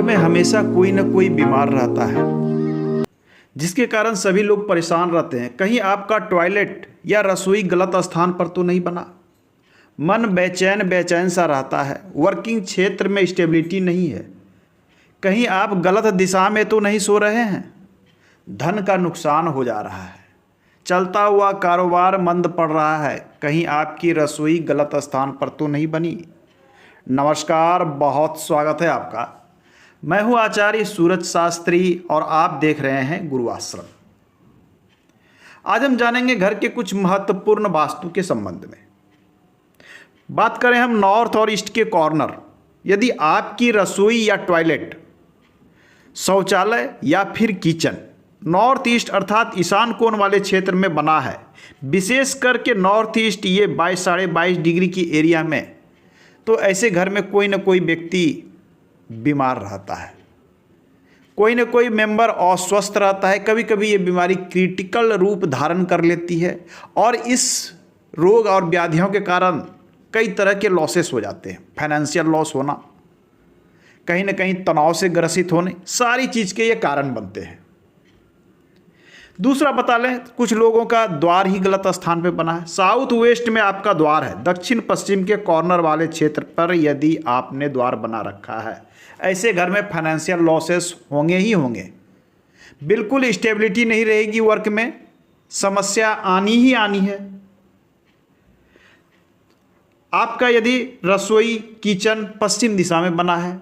में हमेशा कोई ना कोई बीमार रहता है, जिसके कारण सभी लोग परेशान रहते हैं। कहीं आपका टॉयलेट या रसोई गलत स्थान पर तो नहीं बना। मन बेचैन बेचैन सा रहता है। वर्किंग क्षेत्र में स्टेबिलिटी नहीं है। कहीं आप गलत दिशा में तो नहीं सो रहे हैं। धन का नुकसान हो जा रहा है। चलता हुआ कारोबार मंद पड़ रहा है। कहीं आपकी रसोई गलत स्थान पर तो नहीं बनी। नमस्कार, बहुत स्वागत है आपका। मैं हूं आचार्य सूरज शास्त्री और आप देख रहे हैं गुरु आश्रम। आज हम जानेंगे घर के कुछ महत्वपूर्ण वास्तु के संबंध में। बात करें हम नॉर्थ और ईस्ट के कॉर्नर। यदि आपकी रसोई या टॉयलेट, शौचालय या फिर किचन नॉर्थ ईस्ट अर्थात ईशान कोण वाले क्षेत्र में बना है, विशेष करके नॉर्थ ईस्ट ये 22-22.5 डिग्री की एरिया में, तो ऐसे घर में कोई ना कोई व्यक्ति बीमार रहता है। कोई ना कोई मेंबर अस्वस्थ रहता है। कभी कभी ये बीमारी क्रिटिकल रूप धारण कर लेती है और इस रोग और व्याधियों के कारण कई तरह के लॉसेस हो जाते हैं। फाइनेंशियल लॉस होना, कहीं ना कहीं तनाव से ग्रसित होने, सारी चीज़ के ये कारण बनते हैं। दूसरा बता लें, कुछ लोगों का द्वार ही गलत स्थान पे बना है। साउथ वेस्ट में आपका द्वार है, दक्षिण पश्चिम के कॉर्नर वाले क्षेत्र पर यदि आपने द्वार बना रखा है, ऐसे घर में फाइनेंशियल लॉसेस होंगे ही होंगे। बिल्कुल स्टेबिलिटी नहीं रहेगी, वर्क में समस्या आनी ही आनी है। आपका यदि रसोई किचन पश्चिम दिशा में बना है,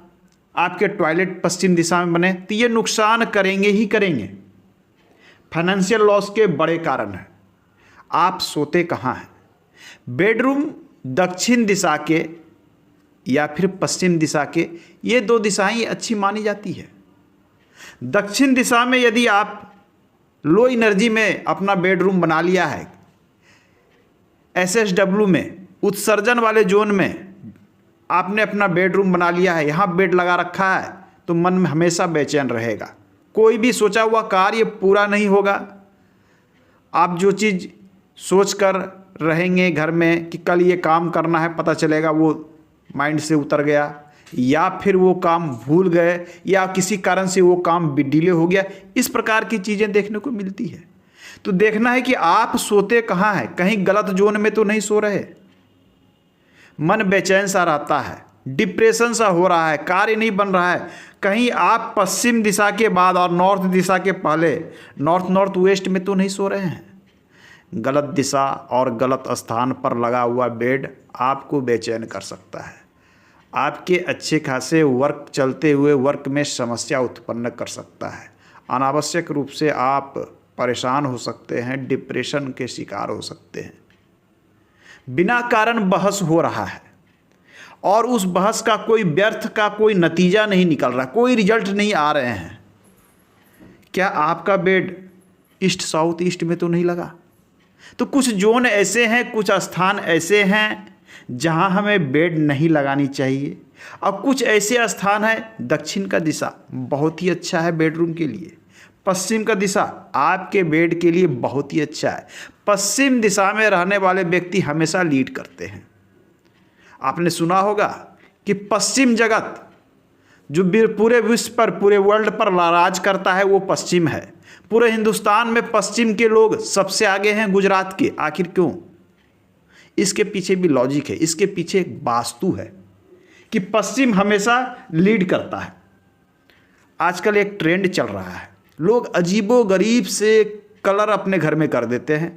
आपके टॉयलेट पश्चिम दिशा में बने, तो ये नुकसान करेंगे ही करेंगे। फाइनेंशियल लॉस के बड़े कारण हैं। आप सोते कहाँ हैं? बेडरूम दक्षिण दिशा के या फिर पश्चिम दिशा के, ये दो दिशाएं अच्छी मानी जाती है। दक्षिण दिशा में यदि आप लो एनर्जी में अपना बेडरूम बना लिया है, SSW में, उत्सर्जन वाले जोन में आपने अपना बेडरूम बना लिया है, यहाँ बेड लगा रखा है, तो मन में हमेशा बेचैन रहेगा। कोई भी सोचा हुआ कार्य पूरा नहीं होगा। आप जो चीज़ सोच कर रहेंगे घर में कि कल ये काम करना है, पता चलेगा वो माइंड से उतर गया, या फिर वो काम भूल गए, या किसी कारण से वो काम डिले हो गया। इस प्रकार की चीज़ें देखने को मिलती है। तो देखना है कि आप सोते कहाँ हैं, कहीं गलत जोन में तो नहीं सो रहे। मन बेचैन सा रहता है, डिप्रेशन सा हो रहा है, कार्य नहीं बन रहा है। कहीं आप पश्चिम दिशा के बाद और नॉर्थ दिशा के पहले नॉर्थ वेस्ट में तो नहीं सो रहे हैं। गलत दिशा और गलत स्थान पर लगा हुआ बेड आपको बेचैन कर सकता है। आपके अच्छे खासे वर्क चलते हुए वर्क में समस्या उत्पन्न कर सकता है। अनावश्यक रूप से आप परेशान हो सकते हैं, डिप्रेशन के शिकार हो सकते हैं। बिना कारण बहस हो रहा है और उस बहस का कोई व्यर्थ का कोई नतीजा नहीं निकल रहा, कोई रिजल्ट नहीं आ रहे हैं। क्या आपका बेड ईस्ट साउथ ईस्ट में तो नहीं लगा? तो कुछ जोन ऐसे हैं, कुछ स्थान ऐसे हैं जहां हमें बेड नहीं लगानी चाहिए, और कुछ ऐसे स्थान हैं, दक्षिण का दिशा बहुत ही अच्छा है बेडरूम के लिए, पश्चिम का दिशा आपके बेड के लिए बहुत ही अच्छा है। पश्चिम दिशा में रहने वाले व्यक्ति हमेशा लीड करते हैं। आपने सुना होगा कि पश्चिम जगत जो पूरे विश्व पर, पूरे वर्ल्ड पर राज करता है, वो पश्चिम है। पूरे हिंदुस्तान में पश्चिम के लोग सबसे आगे हैं गुजरात के। आखिर क्यों? इसके पीछे भी लॉजिक है, इसके पीछे एक वास्तु है कि पश्चिम हमेशा लीड करता है। आजकल एक ट्रेंड चल रहा है, लोग अजीबोगरीब से कलर अपने घर में कर देते हैं।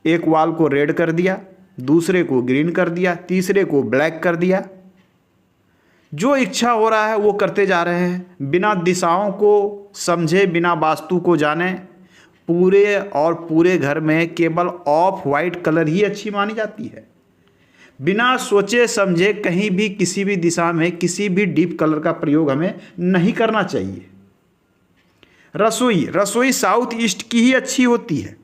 एक वॉल को रेड कर दिया, दूसरे को ग्रीन कर दिया, तीसरे को ब्लैक कर दिया। जो इच्छा हो रहा है वो करते जा रहे हैं, बिना दिशाओं को समझे, बिना वास्तु को जाने। पूरे घर में केवल ऑफ वाइट कलर ही अच्छी मानी जाती है। बिना सोचे समझे कहीं भी किसी भी दिशा में किसी भी डीप कलर का प्रयोग हमें नहीं करना चाहिए। रसोई साउथ ईस्ट की ही अच्छी होती है।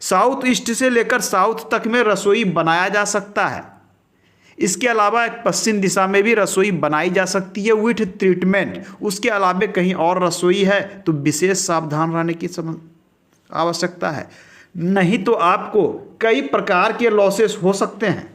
साउथ ईस्ट से लेकर साउथ तक में रसोई बनाया जा सकता है। इसके अलावा एक पश्चिम दिशा में भी रसोई बनाई जा सकती है विथ ट्रीटमेंट। उसके अलावा कहीं और रसोई है तो विशेष सावधान रहने की आवश्यकता है, नहीं तो आपको कई प्रकार के लॉसेस हो सकते हैं।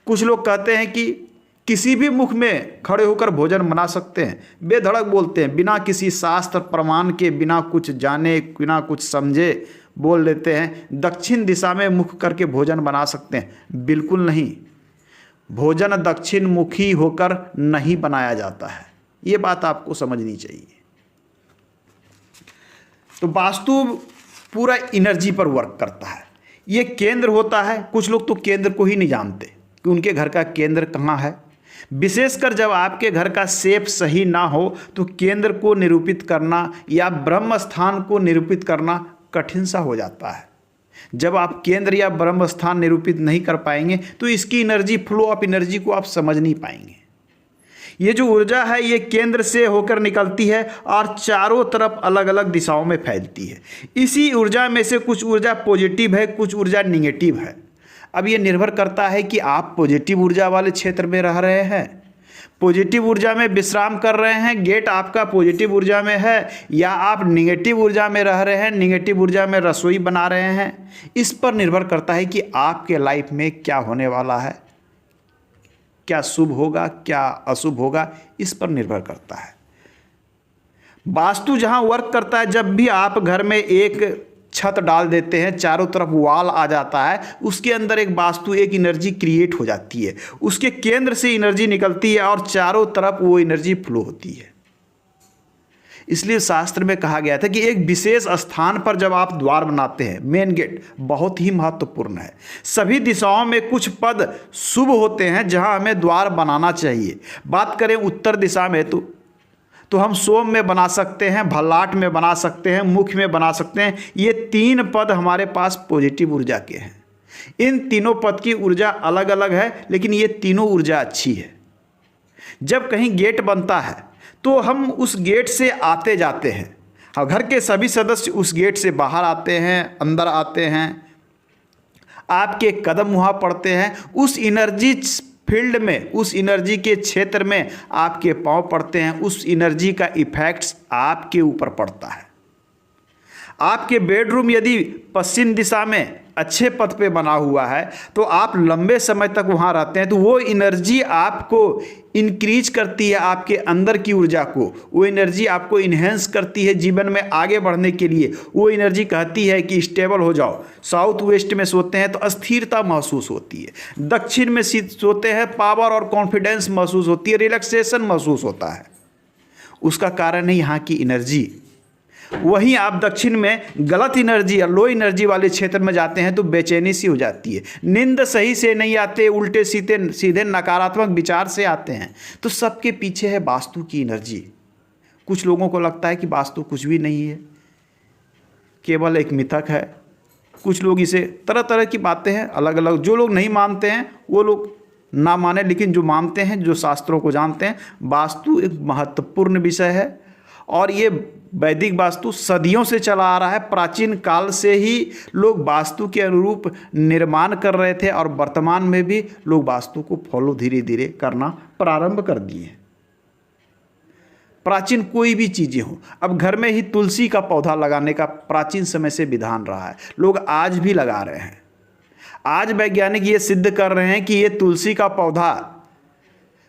कुछ लोग कहते हैं कि किसी भी मुख में खड़े होकर भोजन बना सकते हैं, बेधड़क बोलते हैं, बिना किसी शास्त्र प्रमाण के, बिना कुछ जाने, बिना कुछ समझे बोल देते हैं दक्षिण दिशा में मुख करके भोजन बना सकते हैं। बिल्कुल नहीं, भोजन दक्षिण मुखी होकर नहीं बनाया जाता है, ये बात आपको समझनी चाहिए। तो वास्तु पूरा एनर्जी पर वर्क करता है, ये केंद्र होता है। कुछ लोग तो केंद्र को ही नहीं जानते कि उनके घर का केंद्र कहाँ है। विशेषकर जब आपके घर का शेप सही ना हो तो केंद्र को निरूपित करना या ब्रह्म स्थान को निरूपित करना कठिन सा हो जाता है। जब आप केंद्र या ब्रह्म स्थान निरूपित नहीं कर पाएंगे तो इसकी एनर्जी, फ्लो ऑफ एनर्जी को आप समझ नहीं पाएंगे। ये जो ऊर्जा है ये केंद्र से होकर निकलती है और चारों तरफ अलग अलग दिशाओं में फैलती है। इसी ऊर्जा में से कुछ ऊर्जा पॉजिटिव है, कुछ ऊर्जा निगेटिव है। अब ये निर्भर करता है कि आप पॉजिटिव ऊर्जा वाले क्षेत्र में रह रहे हैं, पॉजिटिव ऊर्जा में विश्राम कर रहे हैं, गेट आपका पॉजिटिव ऊर्जा में है, या आप निगेटिव ऊर्जा में रह रहे हैं, निगेटिव ऊर्जा में रसोई बना रहे हैं। इस पर निर्भर करता है कि आपके लाइफ में क्या होने वाला है, क्या शुभ होगा, क्या अशुभ होगा, इस पर निर्भर करता है। वास्तु जहां वर्क करता है, जब भी आप घर में एक छत डाल देते हैं, चारों तरफ वॉल आ जाता है, उसके अंदर एक वास्तु, एक एनर्जी क्रिएट हो जाती है, उसके केंद्र से एनर्जी निकलती है और चारों तरफ वो एनर्जी फ्लो होती है। इसलिए शास्त्र में कहा गया था कि एक विशेष स्थान पर जब आप द्वार बनाते हैं, मेन गेट बहुत ही महत्वपूर्ण है। सभी दिशाओं में कुछ पद शुभ होते हैं जहां हमें द्वार बनाना चाहिए। बात करें उत्तर दिशा में तो हम सोम में बना सकते हैं, भल्लाट में बना सकते हैं, मुख में बना सकते हैं। ये 3 पद हमारे पास पॉजिटिव ऊर्जा के हैं। इन तीनों पद की ऊर्जा अलग अलग है, लेकिन ये तीनों ऊर्जा अच्छी है। जब कहीं गेट बनता है तो हम उस गेट से आते जाते हैं, और घर के सभी सदस्य उस गेट से बाहर आते हैं, अंदर आते हैं, आपके कदम वहाँ पड़ते हैं। उस एनर्जी फील्ड में, उस एनर्जी के क्षेत्र में आपके पांव पड़ते हैं, उस एनर्जी का इफेक्ट्स आपके ऊपर पड़ता है। आपके बेडरूम यदि पश्चिम दिशा में अच्छे पथ पे बना हुआ है तो आप लंबे समय तक वहाँ रहते हैं, तो वो एनर्जी आपको इंक्रीज करती है, आपके अंदर की ऊर्जा को, वो एनर्जी आपको इन्हेंस करती है जीवन में आगे बढ़ने के लिए। वो एनर्जी कहती है कि स्टेबल हो जाओ। साउथ वेस्ट में सोते हैं तो अस्थिरता महसूस होती है, दक्षिण में सोते हैं पावर और कॉन्फिडेंस महसूस होती है, रिलैक्सेशन महसूस होता है। उसका कारण है यहाँ की एनर्जी। वहीं आप दक्षिण में गलत एनर्जी या लो एनर्जी वाले क्षेत्र में जाते हैं तो बेचैनी सी हो जाती है, नींद सही से नहीं आते, उल्टे सीधे नकारात्मक विचार से आते हैं। तो सबके पीछे है वास्तु की एनर्जी। कुछ लोगों को लगता है कि वास्तु कुछ भी नहीं है, केवल एक मिथक है। कुछ लोग इसे तरह तरह की बातें हैं, अलग अलग। जो लोग नहीं मानते हैं वो लोग ना माने, लेकिन जो मानते हैं, जो शास्त्रों को जानते हैं, वास्तु एक महत्वपूर्ण विषय है। और ये वैदिक वास्तु सदियों से चला आ रहा है। प्राचीन काल से ही लोग वास्तु के अनुरूप निर्माण कर रहे थे और वर्तमान में भी लोग वास्तु को फॉलो धीरे धीरे करना प्रारंभ कर दिए। प्राचीन कोई भी चीज़ें हो, अब घर में ही तुलसी का पौधा लगाने का प्राचीन समय से विधान रहा है, लोग आज भी लगा रहे हैं। आज वैज्ञानिक ये सिद्ध कर रहे हैं कि ये तुलसी का पौधा,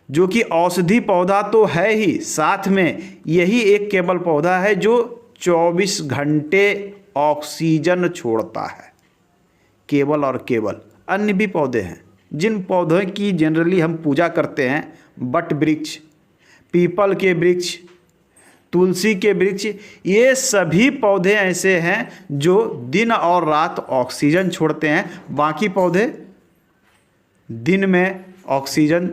जो कि औषधि पौधा तो है ही, साथ में यही एक केवल पौधा है जो 24 घंटे ऑक्सीजन छोड़ता है, केवल और केवल। अन्य भी पौधे हैं जिन पौधों की जनरली हम पूजा करते हैं, बट वृक्ष, पीपल के वृक्ष, तुलसी के वृक्ष, ये सभी पौधे ऐसे हैं जो दिन और रात ऑक्सीजन छोड़ते हैं। बाकी पौधे दिन में ऑक्सीजन,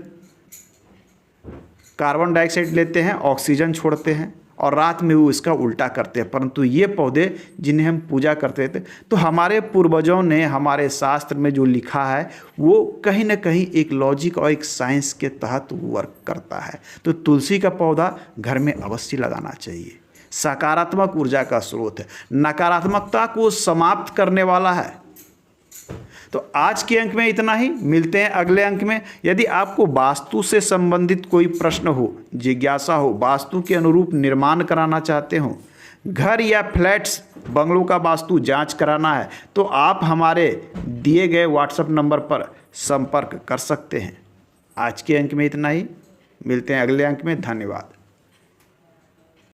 कार्बन डाइऑक्साइड लेते हैं, ऑक्सीजन छोड़ते हैं, और रात में वो इसका उल्टा करते हैं। परंतु ये पौधे जिन्हें हम पूजा करते थे, तो हमारे पूर्वजों ने, हमारे शास्त्र में जो लिखा है वो कहीं ना कहीं एक लॉजिक और एक साइंस के तहत वर्क करता है। तो तुलसी का पौधा घर में अवश्य लगाना चाहिए। सकारात्मक ऊर्जा का स्रोत है, नकारात्मकता को समाप्त करने वाला है। तो आज के अंक में इतना ही, मिलते हैं अगले अंक में। यदि आपको वास्तु से संबंधित कोई प्रश्न हो, जिज्ञासा हो, वास्तु के अनुरूप निर्माण कराना चाहते हो, घर या फ्लैट्स, बंगलों का वास्तु जांच कराना है, तो आप हमारे दिए गए व्हाट्सएप नंबर पर संपर्क कर सकते हैं। आज के अंक में इतना ही, मिलते हैं अगले अंक में। धन्यवाद।